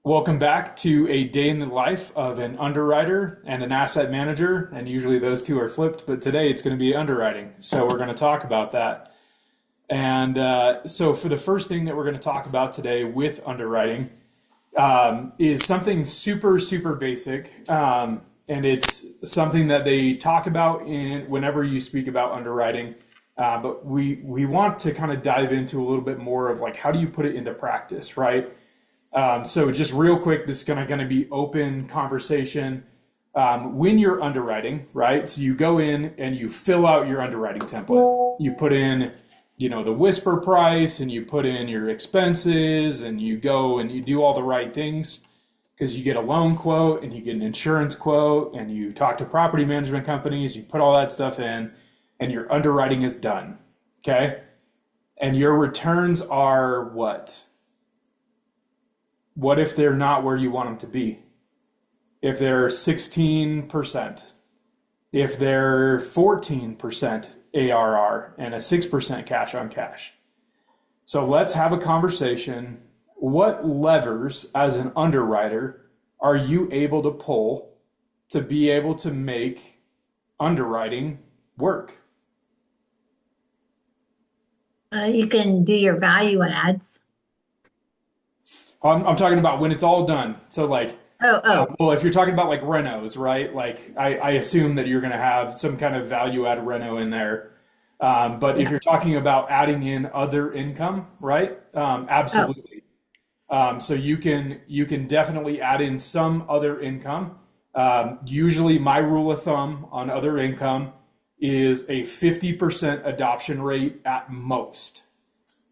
Welcome back to a day in the life of an underwriter and an asset manager. And usually those two are flipped, but today it's going to be underwriting. So we're going to talk about that. And so for the first thing that we're going to talk about today with underwriting is something super, super basic. And it's something that they talk about in whenever you speak about underwriting. But we want to kind of dive into a little bit more of like, how do you put it into practice, right? So just real quick, this is going to be open conversation. When you're underwriting, right? So you go in and you fill out your underwriting template. You put in, the whisper price, and you put in your expenses, and you go and you do all the right things because you get a loan quote and you get an insurance quote, and you talk to property management companies. You put all that stuff in, and your underwriting is done. Okay, and your returns are what? What if they're not where you want them to be? If they're 16%, if they're 14% ARR and a 6% cash on cash. So let's have a conversation. What levers as an underwriter are you able to pull to be able to make underwriting work? You can do your value adds. I'm talking about when it's all done. So like, Oh, oh, well, if you're talking about like renos, right? Like I assume that you're going to have some kind of value add reno in there. But if yeah. you're talking about adding in other income, right? Oh, Absolutely. So you can definitely add in some other income. Usually, my rule of thumb on other income is a 50% adoption rate at most.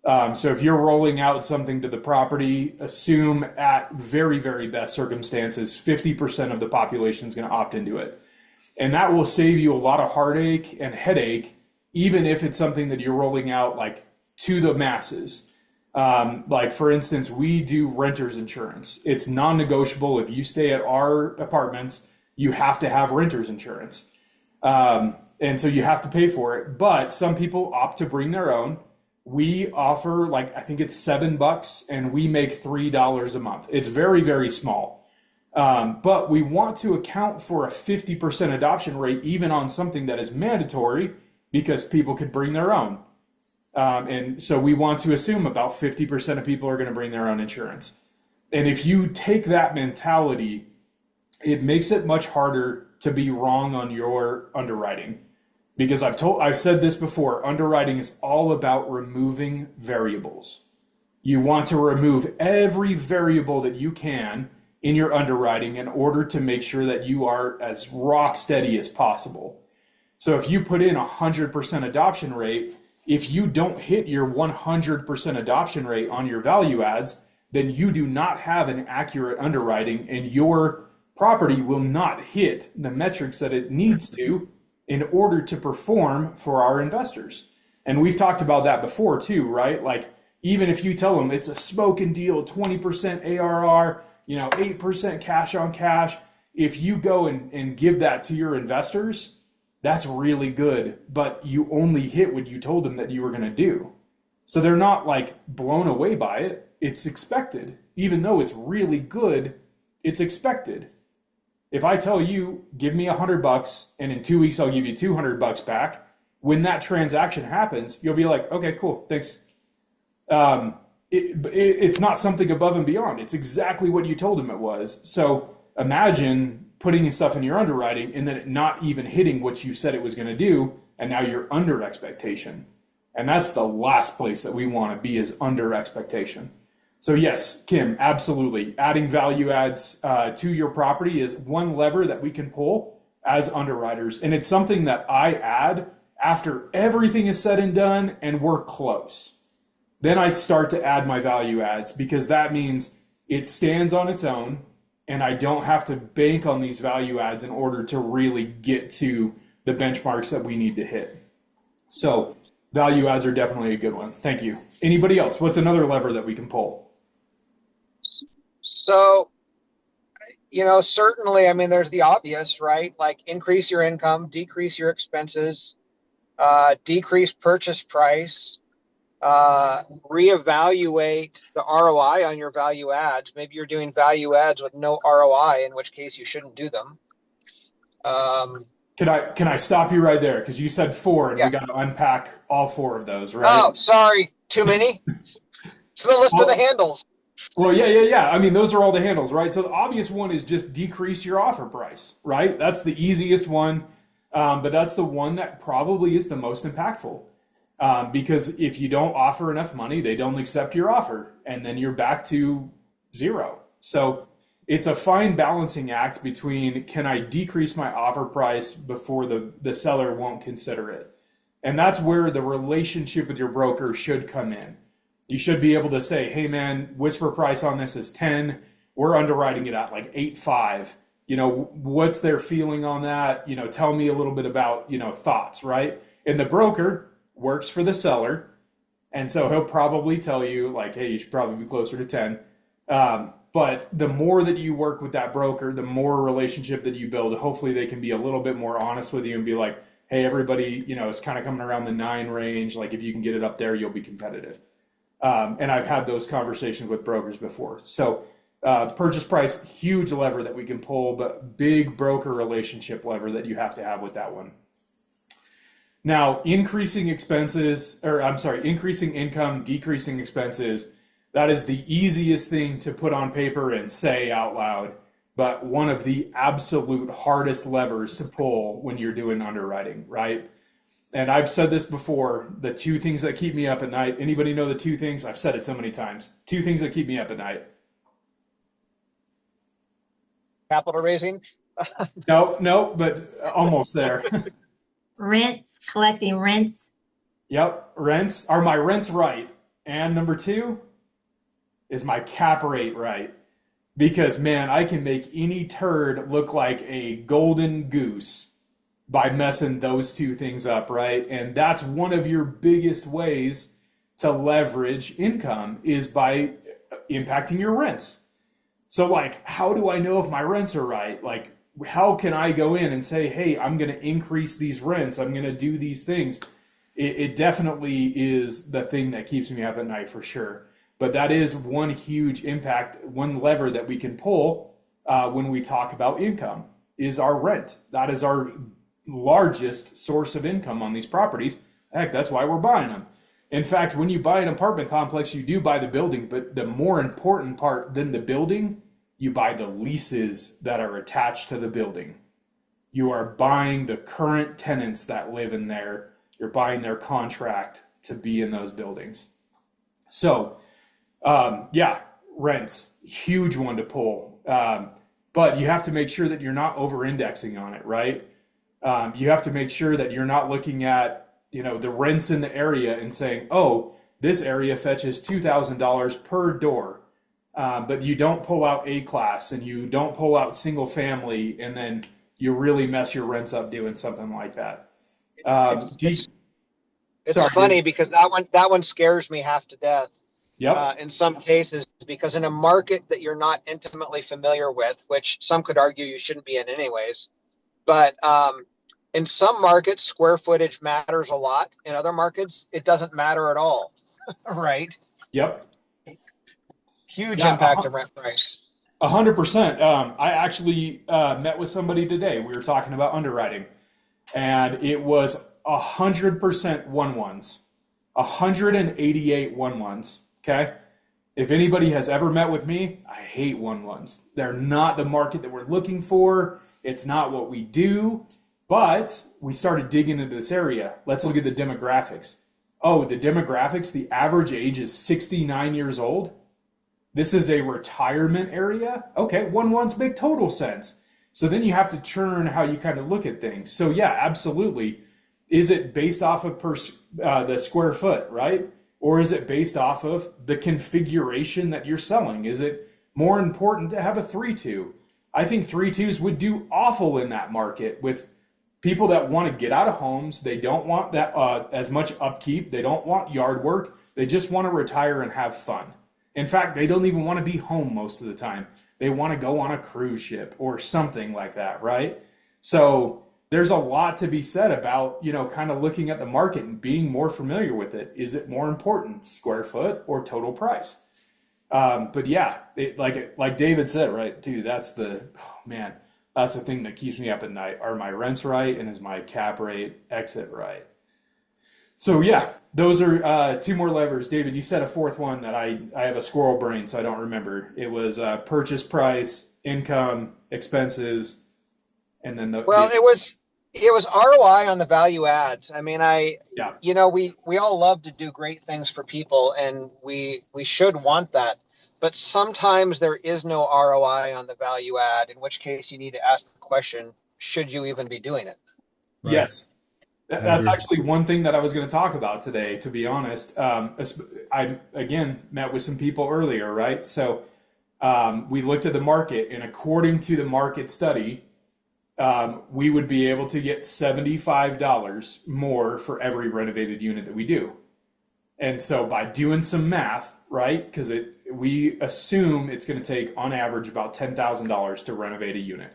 So if you're rolling out something to the property, assume at very, very best circumstances, 50% of the population is going to opt into it. And that will save you a lot of heartache and headache, even if it's something that you're rolling out like to the masses. Like for instance, we do renters insurance. It's non-negotiable. If you stay at our apartments, you have to have renters insurance. And so you have to pay for it. But some people opt to bring their own. We offer like I think it's $7 and we make $3 a month. It's very, very small. But we want to account for a 50% adoption rate even on something that is mandatory because people could bring their own. And so we want to assume about 50% of people are going to bring their own insurance. And if you take that mentality, it makes it much harder to be wrong on your underwriting. Because I've said this before, underwriting is all about removing variables. You want to remove every variable that you can in your underwriting in order to make sure that you are as rock steady as possible. So if you put in 100% adoption rate, if you don't hit your 100% adoption rate on your value adds, then you do not have an accurate underwriting and your property will not hit the metrics that it needs to in order to perform for our investors. And we've talked about that before too, right? Like even if you tell them it's a smoking deal, 20% ARR, 8% cash on cash, if you go and give that to your investors, that's really good, but you only hit what you told them that you were going to do. So they're not like blown away by it. It's expected. Even though it's really good, it's expected. If I tell you, give me $100 and in 2 weeks I'll give you $200 back, when that transaction happens, you'll be like, okay, cool, thanks. It's not something above and beyond. It's exactly what you told him it was. So imagine putting stuff in your underwriting and then it not even hitting what you said it was going to do, and now you're under expectation. And that's the last place that we want to be, is under expectation. So yes, Kim, absolutely. Adding value adds to your property is one lever that we can pull as underwriters. And it's something that I add after everything is said and done and we're close. Then I start to add my value adds because that means it stands on its own and I don't have to bank on these value adds in order to really get to the benchmarks that we need to hit. So value adds are definitely a good one. Thank you. Anybody else? What's another lever that we can pull? So, certainly, I mean, there's the obvious, right? Like increase your income, decrease your expenses, decrease purchase price, reevaluate the ROI on your value adds. Maybe you're doing value adds with no ROI, in which case you shouldn't do them. Can I stop you right there? Because you said four, and Yeah. we got to unpack all four of those, right? Oh, sorry. Too many? So the list of the handles. Well, yeah. I mean, those are all the handles, right? So the obvious one is just decrease your offer price, right? That's the easiest one, but that's the one that probably is the most impactful. Because if you don't offer enough money, they don't accept your offer, and then you're back to zero. So it's a fine balancing act between, can I decrease my offer price before the seller won't consider it? And that's where the relationship with your broker should come in. You should be able to say, hey man, whisper price on this is 10. We're underwriting it at like 8.5. What's their feeling on that? Tell me a little bit about, thoughts, right? And the broker works for the seller. And so he'll probably tell you like, hey, you should probably be closer to 10. But the more that you work with that broker, the more relationship that you build, hopefully they can be a little bit more honest with you and be like, hey, everybody, is kind of coming around the 9 range. Like if you can get it up there, you'll be competitive. And I've had those conversations with brokers before. So purchase price, huge lever that we can pull, but big broker relationship lever that you have to have with that one. Now, increasing income, decreasing expenses, that is the easiest thing to put on paper and say out loud, but one of the absolute hardest levers to pull when you're doing underwriting, right? And I've said this before, the 2 things that keep me up at night. Anybody know the 2 things? I've said it so many times. 2 things that keep me up at night. Capital raising? No, but almost there. Rents, collecting rents. Yep, rents. Are my rents right? And number 2, is my cap rate right? Because man, I can make any turd look like a golden goose by messing those 2 things up, right? And that's one of your biggest ways to leverage income is by impacting your rents. So like, how do I know if my rents are right? Like, how can I go in and say, hey, I'm going to increase these rents. I'm going to do these things. It definitely is the thing that keeps me up at night for sure. But that is one huge impact, one lever that we can pull when we talk about income is our rent. That is our largest source of income on these properties. Heck, that's why we're buying them. In fact, when you buy an apartment complex, you do buy the building, but the more important part than the building, you buy the leases that are attached to the building. You are buying the current tenants that live in there. You're buying their contract to be in those buildings. So, rents, huge one to pull. But you have to make sure that you're not over-indexing on it, right? You have to make sure that you're not looking at, the rents in the area and saying, oh, this area fetches $2,000 per door. But you don't pull out A-class and you don't pull out single family, and then you really mess your rents up doing something like that. It's funny because that one scares me half to death. Yep. In some cases, because in a market that you're not intimately familiar with, which some could argue you shouldn't be in anyways, but in some markets, square footage matters a lot. In other markets, it doesn't matter at all. Right? Yep. Huge impact of rent price. 100%. I actually met with somebody today. We were talking about underwriting, and it was 100% 1-1s, 188 1-1s. Okay. If anybody has ever met with me, I hate 1-1s. They're not the market that we're looking for. It's not what we do. But we started digging into this area. Let's look at the demographics. Oh, the demographics, the average age is 69 years old. This is a retirement area. Okay, 1-1s make total sense. So then you have to churn how you kind of look at things. So yeah, absolutely. Is it based off of the square foot, right? Or is it based off of the configuration that you're selling? Is it more important to have a 3-2? I think 3-2s would do awful in that market with people that want to get out of homes. They don't want that as much upkeep. They don't want yard work. They just want to retire and have fun. In fact, they don't even want to be home most of the time. They want to go on a cruise ship or something like that, right? So there's a lot to be said about, kind of looking at the market and being more familiar with it. Is it more important, square foot or total price? But yeah, like David said, right, dude, that's the thing that keeps me up at night. Are my rents right, and is my cap rate exit right? So yeah, those are two more levers. David, you said a fourth one that I have a squirrel brain, so I don't remember. It was purchase price, income, expenses, and then Well, it was ROI on the value adds. I mean, yeah. we all love to do great things for people, and we should want that. But sometimes there is no ROI on the value add, in which case you need to ask the question, should you even be doing it? Right. Yes. That's actually one thing that I was going to talk about today, to be honest. I, again, met with some people earlier, right? So we looked at the market, and according to the market study, we would be able to get $75 more for every renovated unit that we do. And so by doing some math, right, because we assume it's going to take on average about $10,000 to renovate a unit.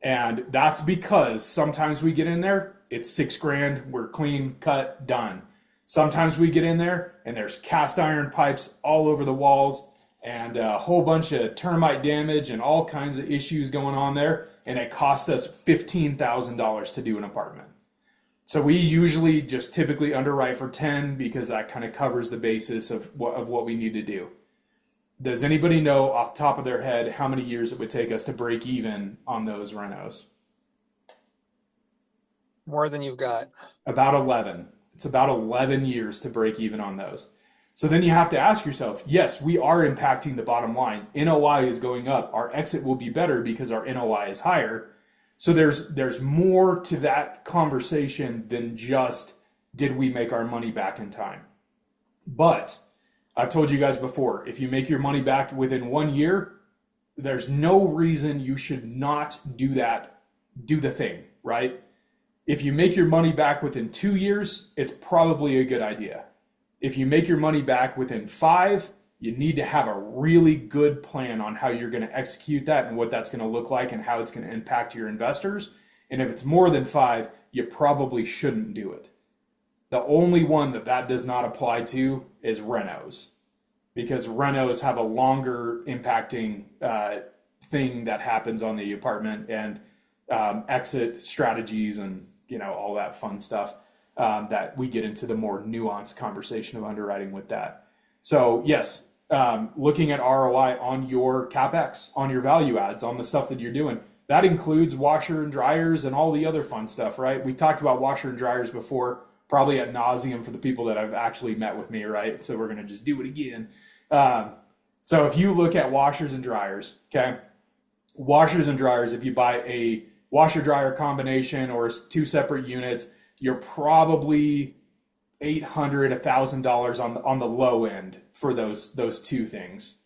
And that's because sometimes we get in there, it's $6,000, we're clean, cut, done. Sometimes we get in there and there's cast iron pipes all over the walls and a whole bunch of termite damage and all kinds of issues going on there. And it cost us $15,000 to do an apartment. So we usually just typically underwrite for 10 because that kind of covers the basis of what we need to do. Does anybody know off the top of their head how many years it would take us to break even on those renos? More than you've got. About 11. It's about 11 years to break even on those. So then you have to ask yourself, yes, we are impacting the bottom line. NOI is going up. Our exit will be better because our NOI is higher. So there's more to that conversation than just, did we make our money back in time? But I've told you guys before, if you make your money back within 1 year, there's no reason you should not do the thing, right? If you make your money back within 2 years, it's probably a good idea. If you make your money back within 5, you need to have a really good plan on how you're going to execute that and what that's going to look like and how it's going to impact your investors. And if it's more than 5, you probably shouldn't do it. The only one that does not apply to is renos, because renos have a longer impacting thing that happens on the apartment and exit strategies and all that fun stuff that we get into the more nuanced conversation of underwriting with that. So yes, looking at ROI on your CapEx, on your value adds, on the stuff that you're doing, that includes washer and dryers and all the other fun stuff, right? We talked about washer and dryers before, probably ad nauseum for the people that have actually met with me, right? So we're going to just do it again. So if you look at washers and dryers, okay, washers and dryers, if you buy a washer dryer combination or 2 separate units, you're probably $800, $1,000 on the low end for those 2 things.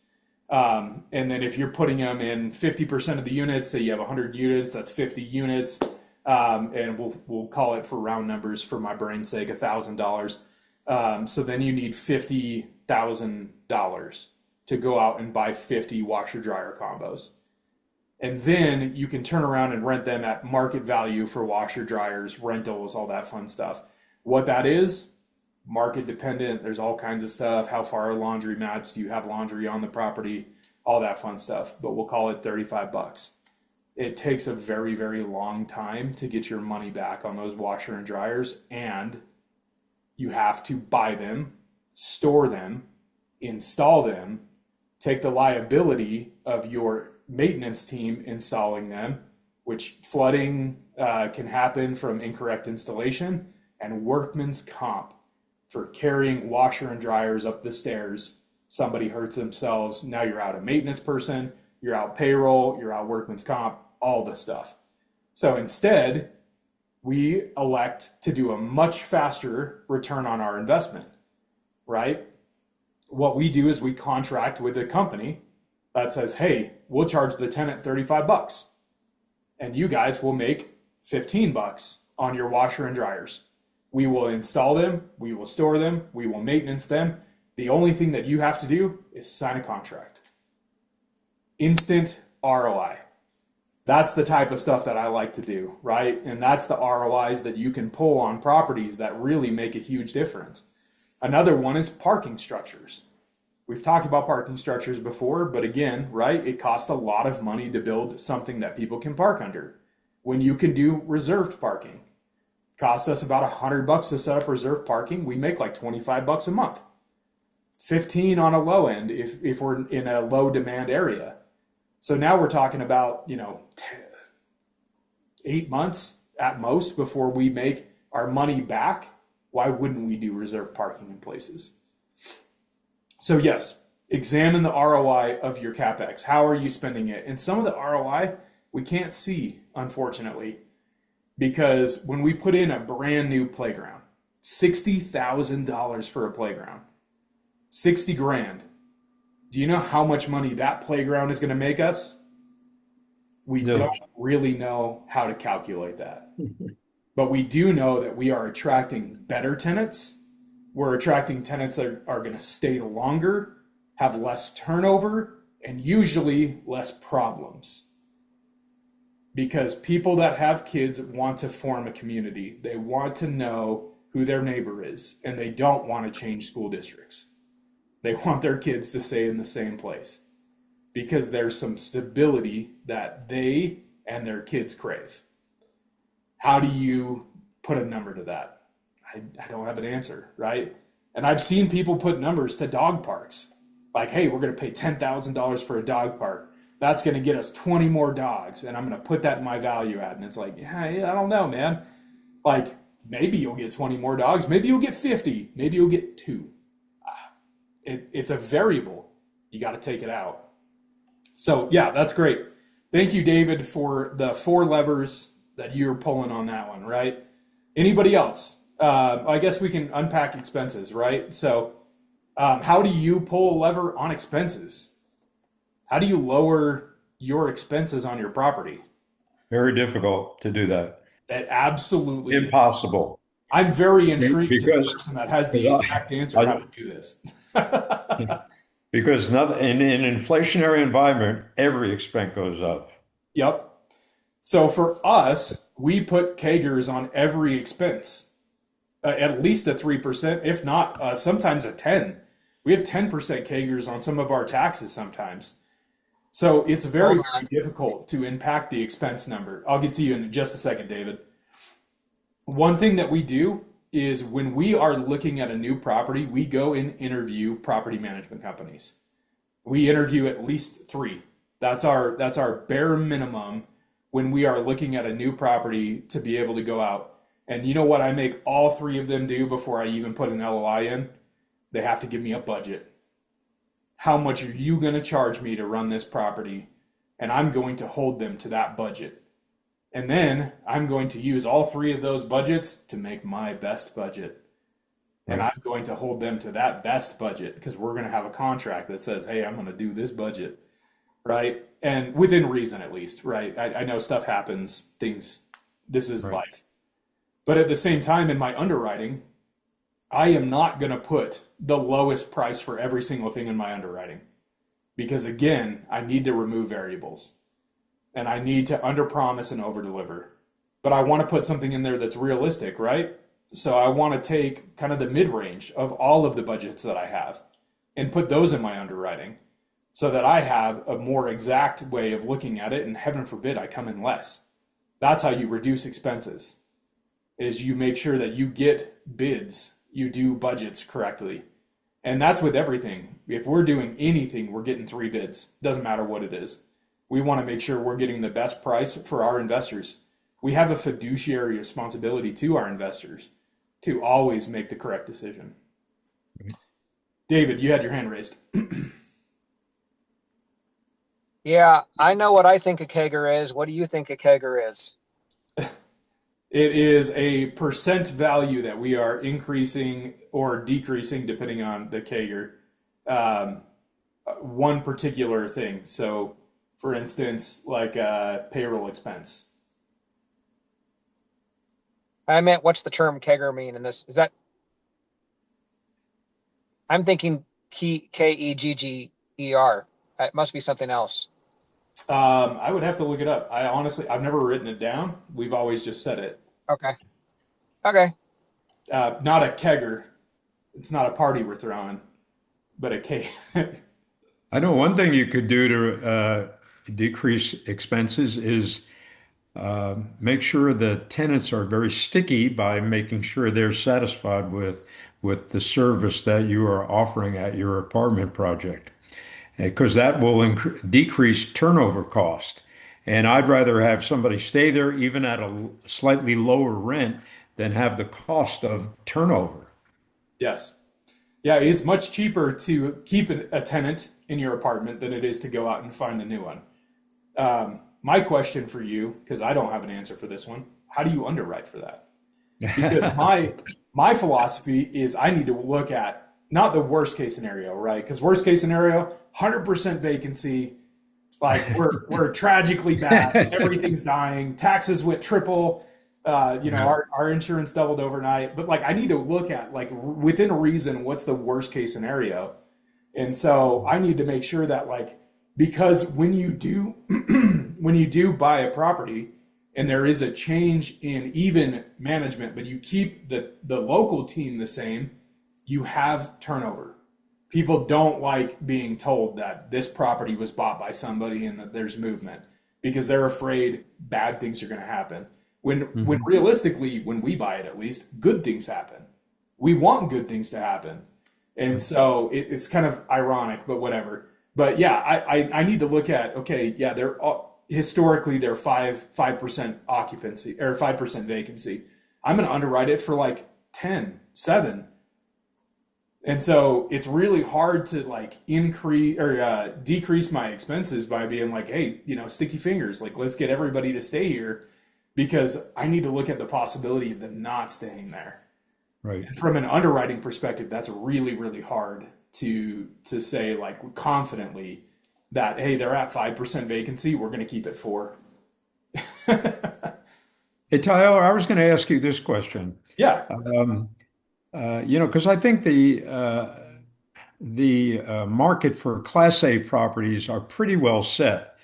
And then if you're putting them in 50% of the units, say you have 100 units, that's 50 units. And we'll call it, for round numbers for my brain's sake, $1,000. So then you need $50,000 to go out and buy 50 washer dryer combos. And then you can turn around and rent them at market value for washer dryers, rentals, all that fun stuff. What that is, market dependent. There's all kinds of stuff. How far are laundry mats? Do you have laundry on the property? All that fun stuff. But we'll call it $35. It takes a very, very long time to get your money back on those washer and dryers, and you have to buy them, store them, install them, take the liability of your maintenance team installing them, which flooding can happen from incorrect installation, and workman's comp for carrying washer and dryers up the stairs. Somebody hurts themselves. Now you're out a maintenance person, you're out payroll, you're out workman's comp, all the stuff. So instead, we elect to do a much faster return on our investment, right? What we do is we contract with a company that says, hey, we'll charge the tenant $35 and you guys will make $15 on your washer and dryers. We will install them, we will store them, we will maintenance them. The only thing that you have to do is sign a contract. Instant ROI. That's the type of stuff that I like to do, right? And that's the ROIs that you can pull on properties that really make a huge difference. Another one is parking structures. We've talked about parking structures before, but again, right, it costs a lot of money to build something that people can park under. When you can do reserved parking, it costs us about $100 to set up reserved parking. We make like $25 a month, 15 on a low end if we're in a low demand area. So now we're talking about, 8 months at most before we make our money back. Why wouldn't we do reserved parking in places? So yes, examine the ROI of your CapEx. How are you spending it? And some of the ROI we can't see, unfortunately, because when we put in a brand new playground, $60,000 for a playground, 60 grand. Do you know how much money that playground is going to make us? We No. don't really know how to calculate that. But we do know that we are attracting better tenants. We're attracting tenants that are going to stay longer, have less turnover, and usually less problems. Because people that have kids want to form a community. They want to know who their neighbor is, and they don't want to change school districts. They want their kids to stay in the same place because there's some stability that they and their kids crave. How do you put a number to that? I don't have an answer, right? And I've seen people put numbers to dog parks. Like, hey, we're going to pay $10,000 for a dog park. That's going to get us 20 more dogs, and I'm going to put that in my value add. And it's like, yeah, I don't know, man. Like, maybe you'll get 20 more dogs. Maybe you'll get 50. Maybe you'll get 2. It's a variable. You got to take it out. So, yeah, that's great. Thank you, David, for the 4 levers that you're pulling on that one, right? Anybody else? I guess we can unpack expenses, right? So how do you pull a lever on expenses? How do you lower your expenses on your property? Very difficult to do that. It absolutely is. Impossible. I'm very intrigued to the Because person that has the exact answer how to do this. because nothing, in an inflationary environment, every expense goes up. Yep. So for us, we put CAGRs on every expense, at least a 3%, if not sometimes a 10. We have 10% CAGRs on some of our taxes sometimes. So it's very, very difficult to impact the expense number. I'll get to you in just a second, David. One thing that we do is when we are looking at a new property, we go and interview property management companies. We interview at least 3. That's our bare minimum when we are looking at a new property to be able to go out. And you know what I make all 3 of them do before I even put an LOI in? They have to give me a budget. How much are you going to charge me to run this property? And I'm going to hold them to that budget. And then I'm going to use all 3 of those budgets to make my best budget. And I'm going to hold them to that best budget because we're going to have a contract that says, hey, I'm going to do this budget, right? And within reason, at least, right? I know stuff happens, this is life. But at the same time, in my underwriting, I am not going to put the lowest price for every single thing in my underwriting. Because again, I need to remove variables. And I need to underpromise and overdeliver. But I want to put something in there that's realistic, right? So I want to take kind of the mid-range of all of the budgets that I have and put those in my underwriting so that I have a more exact way of looking at it, and heaven forbid I come in less. That's how you reduce expenses, is you make sure that you get bids, you do budgets correctly. And that's with everything. If we're doing anything, we're getting 3 bids. Doesn't matter what it is. We want to make sure we're getting the best price for our investors. We have a fiduciary responsibility to our investors to always make the correct decision. David, you had your hand raised. Yeah, I know what I think a CAGR is. What do you think a CAGR is? It is a percent value that we are increasing or decreasing depending on the CAGR. One particular thing. So, for instance, like payroll expense. I meant, what's the term CAGR mean in this? Is that, I'm thinking KEGGER. It must be something else. I would have to look it up. I've never written it down. We've always just said it. Okay. Okay. Not a kegger. It's not a party we're throwing, but a keg. I know one thing you could do to decrease expenses is make sure the tenants are very sticky by making sure they're satisfied with the service that you are offering at your apartment project, because that will decrease turnover cost. And I'd rather have somebody stay there even at a slightly lower rent than have the cost of turnover. Yes. Yeah, it's much cheaper to keep a tenant in your apartment than it is to go out and find a new one. My question for you, because I don't have an answer for this one, how do you underwrite for that? Because my philosophy is I need to look at not the worst case scenario, right? Because worst case scenario, 100% vacancy, like we're tragically bad, everything's dying, taxes went triple, our insurance doubled overnight. But like I need to look at like within reason, what's the worst case scenario? And so I need to make sure that like because when you do when you do buy a property and there is a change in even management, but you keep the local team the same, you have turnover. People don't like being told that this property was bought by somebody and that there's movement because they're afraid bad things are going to happen. When realistically, when we buy it, at least good things happen. We want good things to happen. And so it's kind of ironic, but whatever. But yeah, I need to look at, okay, yeah, historically they're 5% occupancy or 5% vacancy. I'm going to underwrite it for like 10, 7. And so it's really hard to like increase or decrease my expenses by being like, hey, sticky fingers, like let's get everybody to stay here because I need to look at the possibility of them not staying there. Right. And from an underwriting perspective, that's really, really hard to say like confidently that, hey, they're at 5% vacancy, we're going to keep it 4. Hey, Tyler, I was going to ask you this question. Yeah. Because I think the market for Class A properties are pretty well set,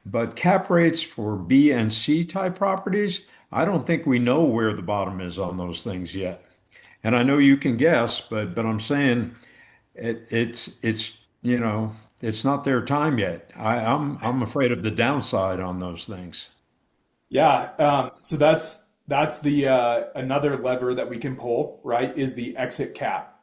but cap rates for B and C type properties, I don't think we know where the bottom is on those things yet. And I know you can guess, but I'm saying it's not their time yet. I'm afraid of the downside on those things. Yeah. So that's the another lever that we can pull, right? Is the exit cap.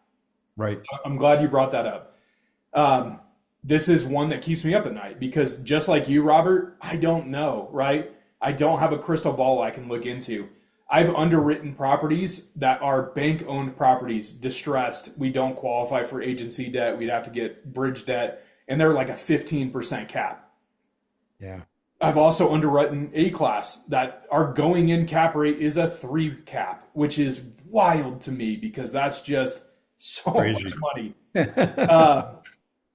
Right. I'm glad you brought that up. This is one that keeps me up at night because just like you, Robert, I don't know, right? I don't have a crystal ball I can look into. I've underwritten properties that are bank-owned properties, distressed. We don't qualify for agency debt. We'd have to get bridge debt, and they're like a 15% cap. Yeah. I've also underwritten A class that our going in cap rate is a 3 cap, which is wild to me because that's just so Crazy. much money.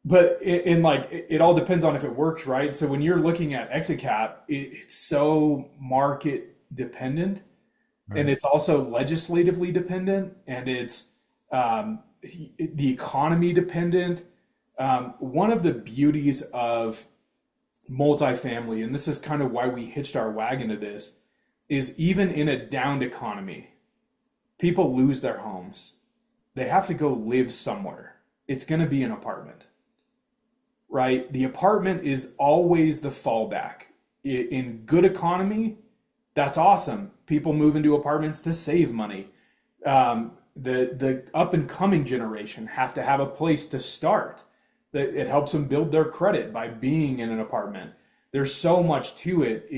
But it all depends on if it works, right? So when you're looking at exit cap, it's so market dependent, Right. and it's also legislatively dependent, and it's the economy dependent. One of the beauties of multifamily, and this is kind of why we hitched our wagon to this, is even in a downed economy, people lose their homes. They have to go live somewhere. It's going to be an apartment, right? The apartment is always the fallback. In good economy, that's awesome. People move into apartments to save money. The up and coming generation have to have a place to start. It helps them build their credit by being in an apartment. There's so much to it.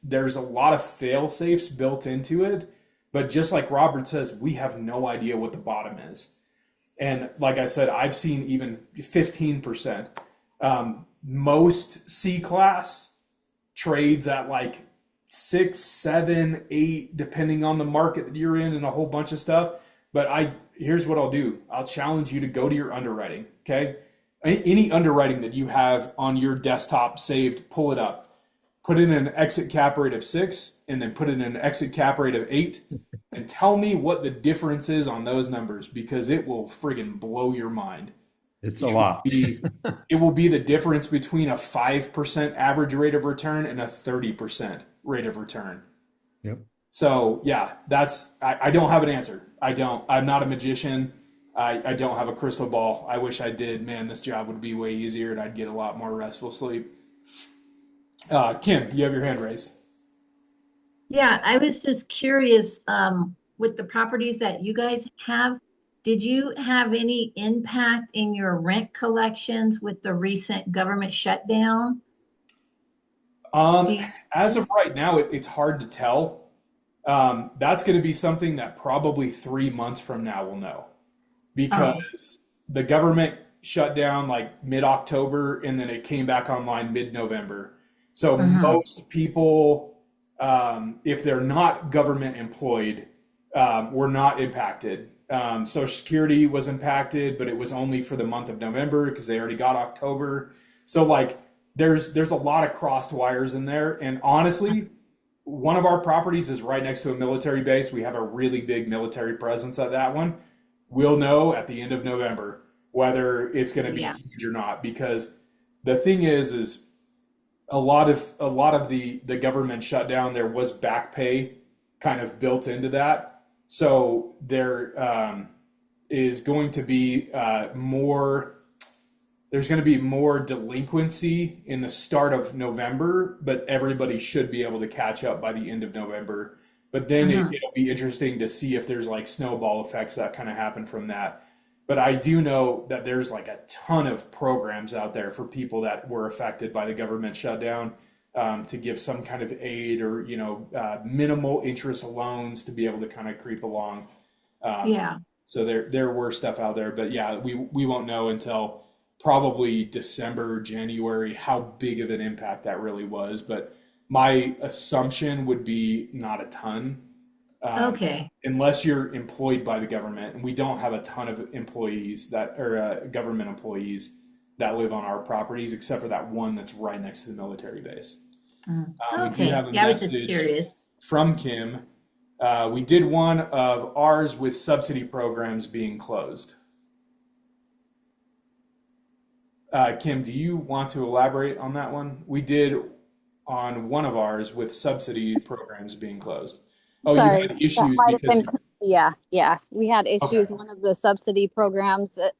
There's a lot of fail safes built into it. But just like Robert says, we have no idea what the bottom is. And like I said, I've seen even 15%. Most C class trades at like 6, 7, 8, depending on the market that you're in and a whole bunch of stuff. But here's what I'll do. I'll challenge you to go to your underwriting. Okay. Any underwriting that you have on your desktop saved, pull it up. Put in an exit cap rate of 6 and then put in an exit cap rate of 8 and tell me what the difference is on those numbers because it will friggin' blow your mind. It's a lot. It will be the difference between a 5% average rate of return and a 30% rate of return. Yep. So yeah, I don't have an answer. I'm not a magician. I don't have a crystal ball. I wish I did. Man, this job would be way easier and I'd get a lot more restful sleep. Kim, you have your hand raised. Yeah, I was just curious, with the properties that you guys have, did you have any impact in your rent collections with the recent government shutdown? Do Um, you, as of right now, it's hard to tell. That's going to be something that probably 3 months from now we'll know oh, because the government shut down like mid-October and then it came back online mid-November. So mhm, most people, if they're not government employed, were not impacted. Social Security was impacted, but it was only for the month of November because they already got October. So like there's a lot of crossed wires in there. And honestly, one of our properties is right next to a military base. We have a really big military presence at that one. We'll know at the end of November whether it's going to be yeah, huge or not because the thing is a lot of the government shutdown there was back pay kind of built into that. So there is going to be more there's going to be more delinquency in the start of November, but everybody should be able to catch up by the end of November. But then mhm, it'll be interesting to see if there's like snowball effects that kind of happen from that. But I do know that there's like a ton of programs out there for people that were affected by the government shutdown, to give some kind of aid or, minimal interest loans to be able to kind of creep along. Um, yeah, so there were stuff out there, but yeah, we won't know until probably December, January, how big of an impact that really was. But my assumption would be not a ton, um, okay, unless you're employed by the government. And we don't have a ton of employees that are government employees that live on our properties, except for that one that's right next to the military base. mhm, We do okay. have a Yeah, I was just message curious. from Kim. We did one of ours with subsidy programs being closed. Kim, do you want to elaborate on that one? We did on one of ours with subsidy programs being closed. Oh, you Sorry, had that issues might have because been, you, yeah, yeah. We had okay, issues. One of the subsidy programs that,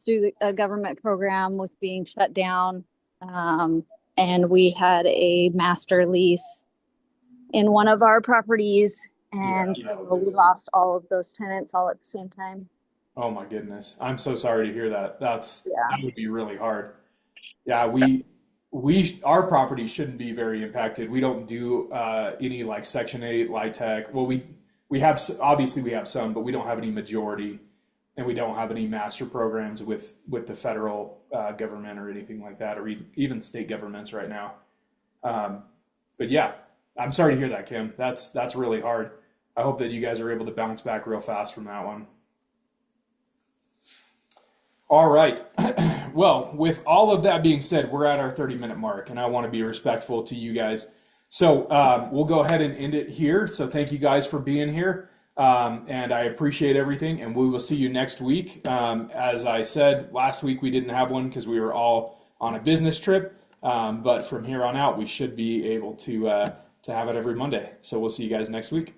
through a government program was being shut down. Um, and we had a master lease in one of our properties. yeah. And so we lost all of those tenants all at the same time. Oh my goodness. I'm so sorry to hear that. Yeah. That would be really hard. Yeah, our property shouldn't be very impacted. We don't do any like Section 8, LIHTC. Well, we have obviously we have some, but we don't have any majority, and we don't have any master programs with the federal government or anything like that, or even state governments right now. Um, but yeah, I'm sorry to hear that, Kim. That's really hard. I hope that you guys are able to bounce back real fast from that one. All right. Well, with all of that being said, we're at our 30-minute mark, and I want to be respectful to you guys. So we'll go ahead and end it here. So thank you guys for being here, and I appreciate everything. And we will see you next week. As I said, last week we didn't have one because we were all on a business trip, but from here on out, we should be able to have it every Monday. So we'll see you guys next week.